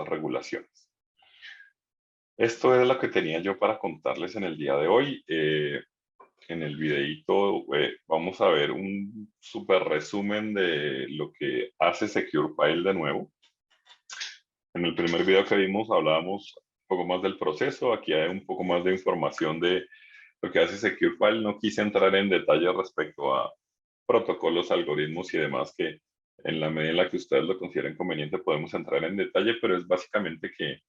S2: regulaciones. Esto es lo que tenía yo para contarles en el día de hoy. En el videito vamos a ver un súper resumen de lo que hace SecureFile de nuevo. En el primer video que vimos hablábamos un poco más del proceso. Aquí hay un poco más de información de lo que hace SecureFile. No quise entrar en detalle respecto a protocolos, algoritmos y demás, que en la medida en la que ustedes lo consideren conveniente podemos entrar en detalle, pero es básicamente que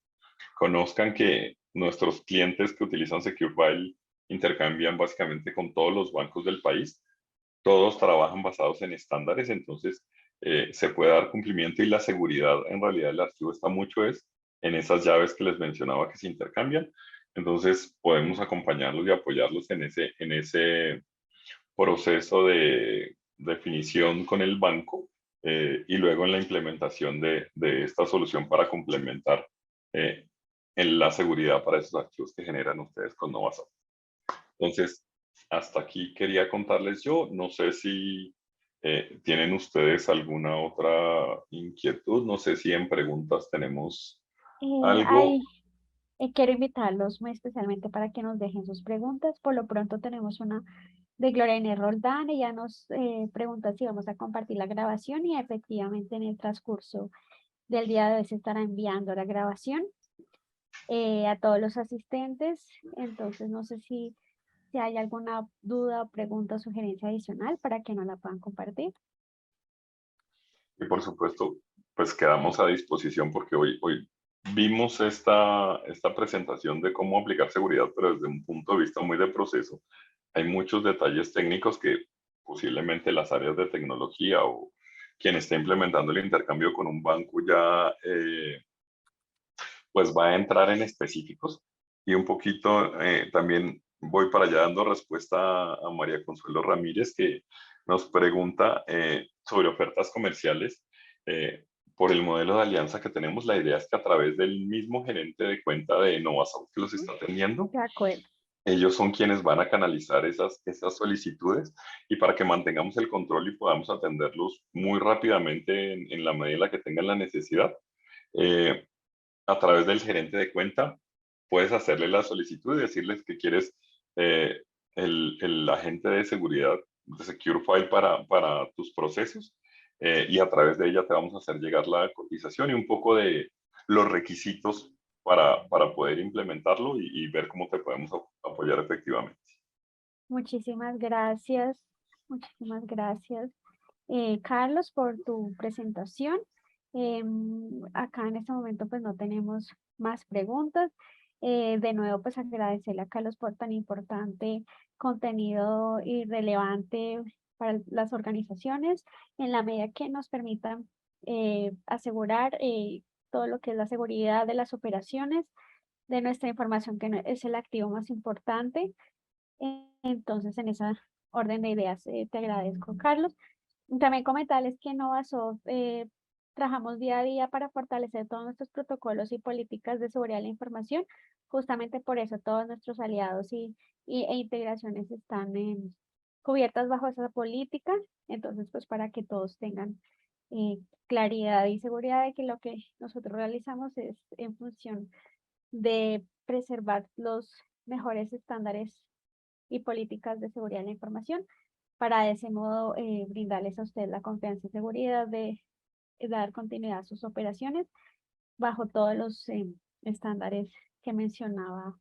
S2: conozcan que nuestros clientes que utilizan SecureFile intercambian básicamente con todos los bancos del país. Todos trabajan basados en estándares, entonces se puede dar cumplimiento y la seguridad, en realidad el archivo está mucho es en esas llaves que les mencionaba que se intercambian. Entonces podemos acompañarlos y apoyarlos en ese proceso de definición con el banco y luego en la implementación de esta solución para complementar en la seguridad para esos archivos que generan ustedes con Novasol. Entonces, hasta aquí quería contarles yo. No sé si tienen ustedes alguna otra inquietud. No sé si en preguntas tenemos algo.
S1: Quiero invitarlos muy especialmente para que nos dejen sus preguntas. Por lo pronto tenemos una de Gloria Inés Roldán. Ella nos pregunta si vamos a compartir la grabación y efectivamente en el transcurso del día de hoy se estará enviando la grabación a todos los asistentes. Entonces no sé si hay alguna duda, pregunta o sugerencia adicional para que nos la puedan compartir.
S2: Y por supuesto, pues quedamos a disposición porque hoy vimos esta presentación de cómo aplicar seguridad, pero desde un punto de vista muy de proceso. Hay muchos detalles técnicos que posiblemente las áreas de tecnología o quien esté implementando el intercambio con un banco ya pues va a entrar en específicos. Y un poquito también voy para allá dando respuesta a María Consuelo Ramírez, que nos pregunta sobre ofertas comerciales. Por el modelo de alianza que tenemos, la idea es que a través del mismo gerente de cuenta de Novasol que los está atendiendo,
S1: De acuerdo.
S2: ellos son quienes van a canalizar esas solicitudes y para que mantengamos el control y podamos atenderlos muy rápidamente en la medida en la que tengan la necesidad. A través del gerente de cuenta puedes hacerle la solicitud y decirles que quieres el agente de seguridad de SecureFile para tus procesos y a través de ella te vamos a hacer llegar la cotización y un poco de los requisitos para poder implementarlo y ver cómo te podemos apoyar efectivamente.
S1: Muchísimas gracias. Muchísimas gracias, Carlos, por tu presentación. Acá en este momento pues no tenemos más preguntas. De nuevo pues agradecerle a Carlos por tan importante contenido y relevante para las organizaciones en la medida que nos permitan asegurar todo lo que es la seguridad de las operaciones de nuestra información, que es el activo más importante. Entonces, en esa orden de ideas, te agradezco, Carlos. También comentarles que en Novasoft trabajamos día a día para fortalecer todos nuestros protocolos y políticas de seguridad de la información. Justamente por eso todos nuestros aliados e integraciones están cubiertas bajo esa política. Entonces, pues para que todos tengan claridad y seguridad de que lo que nosotros realizamos es en función de preservar los mejores estándares y políticas de seguridad de la información, para de ese modo brindarles a usted la confianza y seguridad de dar continuidad a sus operaciones bajo todos los estándares que mencionaba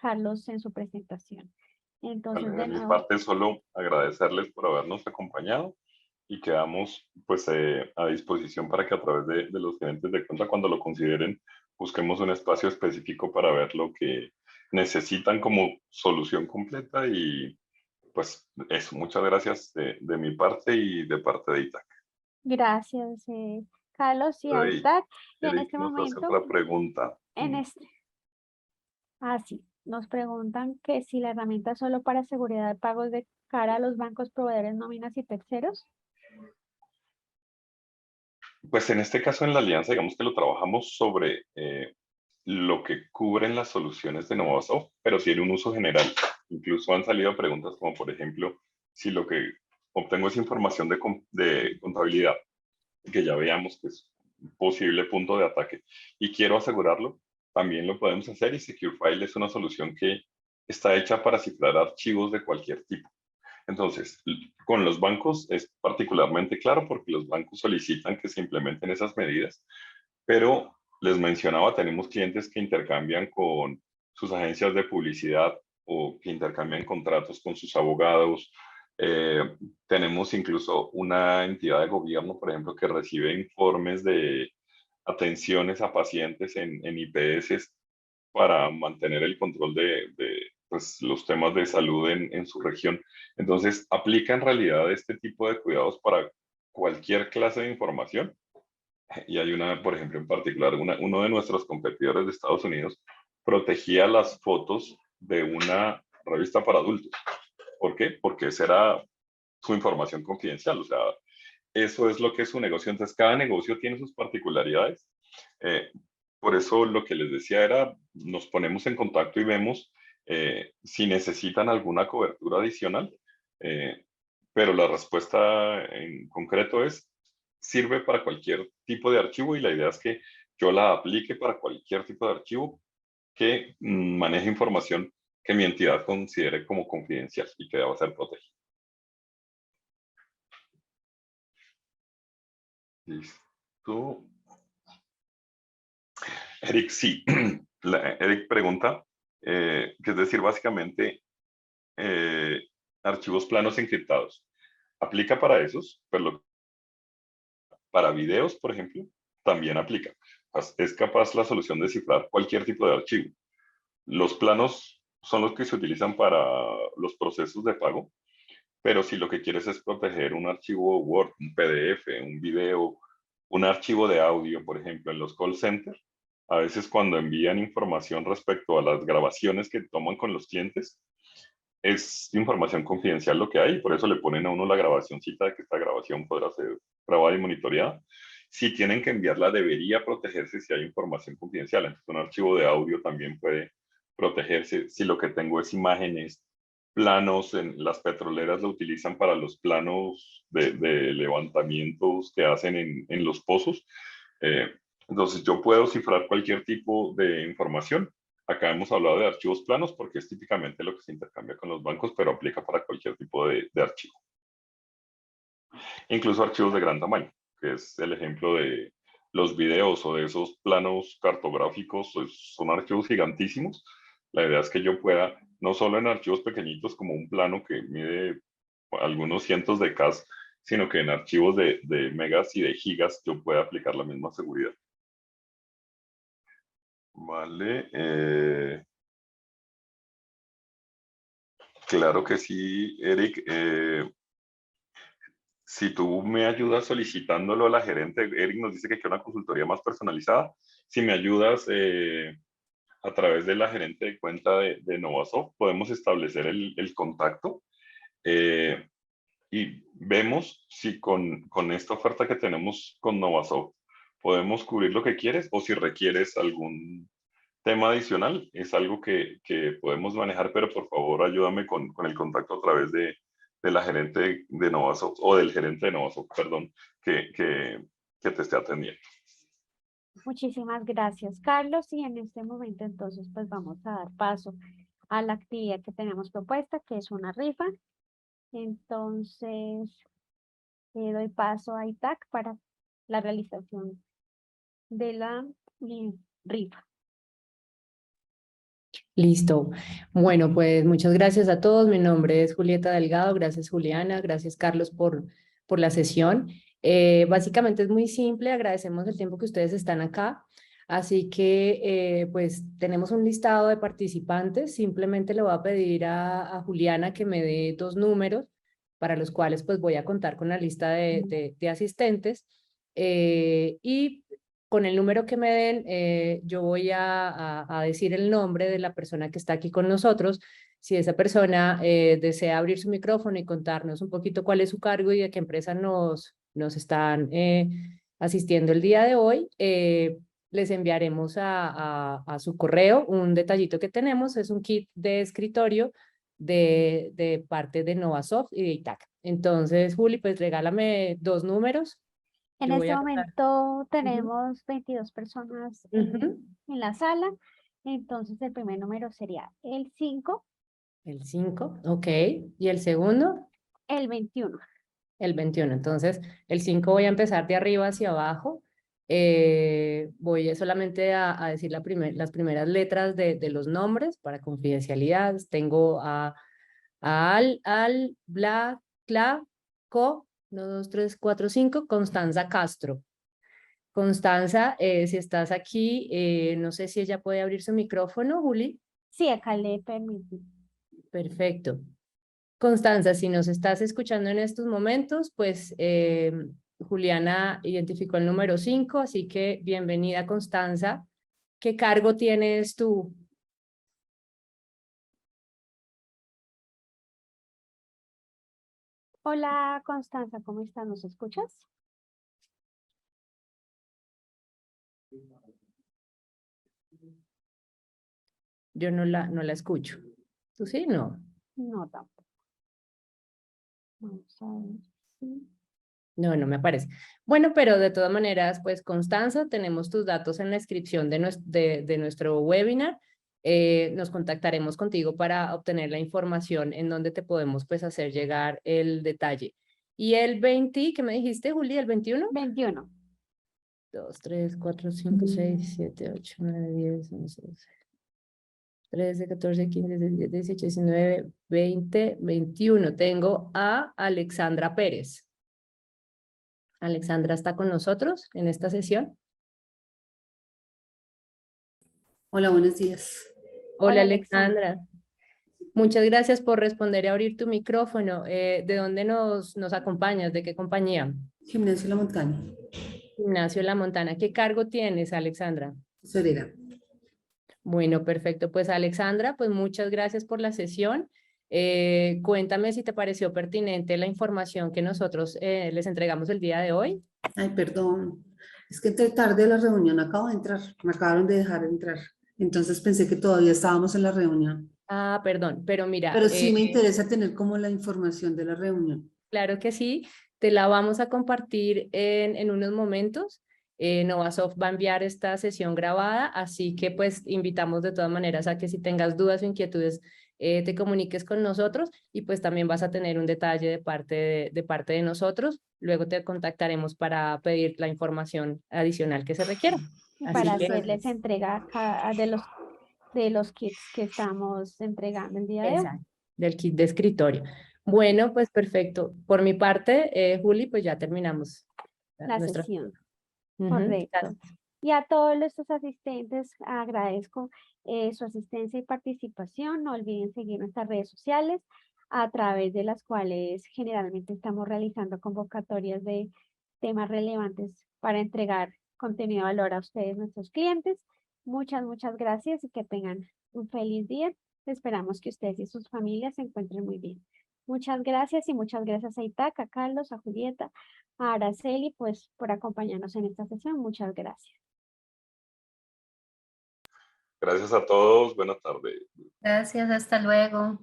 S1: Carlos en su presentación. Entonces,
S2: De
S1: de
S2: mi
S1: nuevo,
S2: parte, solo agradecerles por habernos acompañado y quedamos pues a disposición para que a través de los gerentes de cuenta, cuando lo consideren, busquemos un espacio específico para ver lo que necesitan como solución completa y pues eso, muchas gracias de mi parte y de parte de ITAC.
S1: gracias, Carlos y a
S2: Ahí,
S1: ITAC. Y en
S2: Eric
S1: este
S2: nos hace
S1: momento,
S2: otra pregunta.
S1: en este, sí, nos preguntan que si la herramienta es solo para seguridad de pagos de cara a los bancos, proveedores, nóminas y terceros.
S2: Pues en este caso en la alianza, digamos que lo trabajamos sobre lo que cubren las soluciones de Novasoft, pero sí en un uso general. Incluso han salido preguntas como, por ejemplo, si lo que obtengo es información de contabilidad, que ya veamos que es posible punto de ataque y quiero asegurarlo, también lo podemos hacer, y Secure File es una solución que está hecha para cifrar archivos de cualquier tipo. Entonces, con los bancos es particularmente claro porque los bancos solicitan que se implementen esas medidas, pero les mencionaba, tenemos clientes que intercambian con sus agencias de publicidad o que intercambian contratos con sus abogados. Tenemos incluso una entidad de gobierno, por ejemplo, que recibe informes de atenciones a pacientes en IPS para mantener el control de pues, los temas de salud en su región. Entonces, aplica en realidad este tipo de cuidados para cualquier clase de información. Y hay una, por ejemplo, en particular, uno de nuestros competidores de Estados Unidos protegía las fotos de una revista para adultos. ¿Por qué? Porque esa era su información confidencial. O sea, eso es lo que es su negocio. Entonces, cada negocio tiene sus particularidades. Eh, por eso lo que les decía era, nos ponemos en contacto y vemos si necesitan alguna cobertura adicional. Eh, pero la respuesta en concreto es, sirve para cualquier tipo de archivo y la idea es que yo la aplique para cualquier tipo de archivo que maneje información que mi entidad considere como confidencial y que deba ser protegida. Listo. Eric, sí. Eric pregunta, que es decir, básicamente, eh, archivos planos encriptados. ¿Aplica para esos? Pero para videos, por ejemplo, también aplica. Es capaz la solución de cifrar cualquier tipo de archivo. Los planos son los que se utilizan para los procesos de pago, pero si lo que quieres es proteger un archivo Word, un PDF, un video, un archivo de audio, por ejemplo, en los call centers, a veces cuando envían información respecto a las grabaciones que toman con los clientes, es información confidencial lo que hay, por eso le ponen a uno la grabacióncita de que esta grabación podrá ser grabada y monitoreada. Si tienen que enviarla, debería protegerse si hay información confidencial. Entonces, un archivo de audio también puede protegerse si lo que tengo es imágenes, planos. En las petroleras lo utilizan para los planos de levantamientos que hacen en los pozos. Eh, entonces, yo puedo cifrar cualquier tipo de información. Acá hemos hablado de archivos planos porque es típicamente lo que se intercambia con los bancos, pero aplica para cualquier tipo de archivo. Incluso archivos de gran tamaño, que es el ejemplo de los videos o de esos planos cartográficos, pues son archivos gigantísimos. La idea es que yo pueda, no solo en archivos pequeñitos como un plano que mide algunos cientos de K, sino que en archivos de megas y de gigas yo pueda aplicar la misma seguridad. Vale. Claro que sí, Eric. Si tú me ayudas solicitándolo a la gerente, Eric nos dice que quiere una consultoría más personalizada. Si me ayudas a través de la gerente de cuenta de Novasoft, podemos establecer el contacto y vemos si con esta oferta que tenemos con Novasoft podemos cubrir lo que quieres o si requieres algún tema adicional. Es algo que podemos manejar, pero por favor ayúdame con el contacto a través de la gerente de Novasoft o del gerente de Novasoft, perdón, que te esté atendiendo.
S1: Muchísimas gracias, Carlos. Y en este momento, entonces, pues vamos a dar paso a la actividad que tenemos propuesta, que es una rifa. Entonces, doy paso a ITAC para la realización de la rifa.
S3: Listo. Bueno, pues muchas gracias a todos. Mi nombre es Julieta Delgado. Gracias, Juliana. Gracias, Carlos, por la sesión. Básicamente es muy simple. Agradecemos el tiempo que ustedes están acá. Así que, pues, tenemos un listado de participantes. Simplemente le voy a pedir a Juliana que me dé 2 números para los cuales, pues, voy a contar con la lista de asistentes. Y con el número que me den, yo voy a decir el nombre de la persona que está aquí con nosotros. Si esa persona desea abrir su micrófono y contarnos un poquito cuál es su cargo y de qué empresa nos están asistiendo el día de hoy, les enviaremos a su correo un detallito que tenemos. Es un kit de escritorio de parte de Novasoft y de ITAC. Entonces, Juli, pues regálame 2 números.
S1: En
S3: Yo voy
S1: este
S3: a anotar.
S1: momento tenemos 22 personas
S3: Ujú.
S1: en la sala, entonces el primer número sería el 5,
S3: El 5, ok. ¿Y el segundo?
S1: el 21.
S3: El 21. Entonces, el 5 voy a empezar de arriba hacia abajo. Voy solamente a decir las primeras letras de los nombres para confidencialidad. Tengo a Al, Bla, Cla, Co, 1, 2, 3, 4, 5, Constanza Castro. Constanza, si estás aquí, no sé si ella puede abrir su micrófono, Juli.
S1: Sí, acá le permito.
S3: Perfecto. Constanza, si nos estás escuchando en estos momentos, pues Juliana identificó el número 5, así que bienvenida, Constanza. ¿Qué cargo tienes tú?
S1: Hola, Constanza, ¿cómo estás? ¿Nos escuchas?
S3: Yo no la escucho. ¿Tú sí? No.
S1: No, tampoco. Vamos a ver. Sí.
S3: No me aparece. Bueno, pero de todas maneras, pues Constanza, tenemos tus datos en la descripción de nuestro webinar. Nos contactaremos contigo para obtener la información en donde te podemos pues hacer llegar el detalle. Y el 20, ¿qué me dijiste, Juli? ¿El 21?
S1: 21.
S3: 2, 3, 4, 5, 6, 7, 8, 9, 10, 11, 12, 13, 14, 15, 16, 18, 19, 20, 21. Tengo a Alexandra Pérez. Alexandra está con nosotros en esta sesión.
S4: Hola, buenos días.
S3: Hola,
S1: Hola, Alexandra.
S3: Alexandra. Muchas gracias por responder y abrir tu micrófono. ¿De dónde nos acompañas? ¿De qué compañía?
S4: Gimnasio La Montaña,
S3: Gimnasio La Montana. ¿Qué cargo tienes, Alexandra?
S4: tesorera.
S3: Bueno, perfecto. Pues Alexandra, pues muchas gracias por la sesión. Cuéntame si te pareció pertinente la información que nosotros les entregamos el día de hoy.
S4: Ay, perdón. Es que entré tarde a la reunión, acabo de entrar, me acabaron de dejar entrar. Entonces pensé que todavía estábamos en la reunión.
S3: Ah, perdón, pero mira,
S4: Pero sí me interesa tener como la información de la reunión.
S3: claro que sí, te la vamos a compartir en unos momentos. Novasoft va a enviar esta sesión grabada, así que pues invitamos de todas maneras a que si tengas dudas o inquietudes te comuniques con nosotros y pues también vas a tener un detalle de parte de nosotros. Luego te contactaremos para pedir la información adicional que se requiera.
S1: Y
S3: Así
S1: para
S3: que,
S1: hacerles entrega de los kits que estamos entregando el día de hoy.
S3: exacto, del kit de escritorio. Bueno, pues perfecto. Por mi parte, Juli, pues ya terminamos
S1: La
S3: nuestra.
S1: sesión.
S3: Ujú.
S1: Correcto. Y a todos nuestros asistentes agradezco su asistencia y participación. No olviden seguir nuestras redes sociales a través de las cuales generalmente estamos realizando convocatorias de temas relevantes para entregar contenido de valor a ustedes, nuestros clientes. Muchas gracias y que tengan un feliz día. Esperamos que ustedes y sus familias se encuentren muy bien. Muchas gracias y muchas gracias a Itaca, a Carlos, a Julieta, a Araceli, pues por acompañarnos en esta sesión. Muchas gracias.
S2: Gracias a todos. Buenas tardes.
S5: Gracias, hasta luego.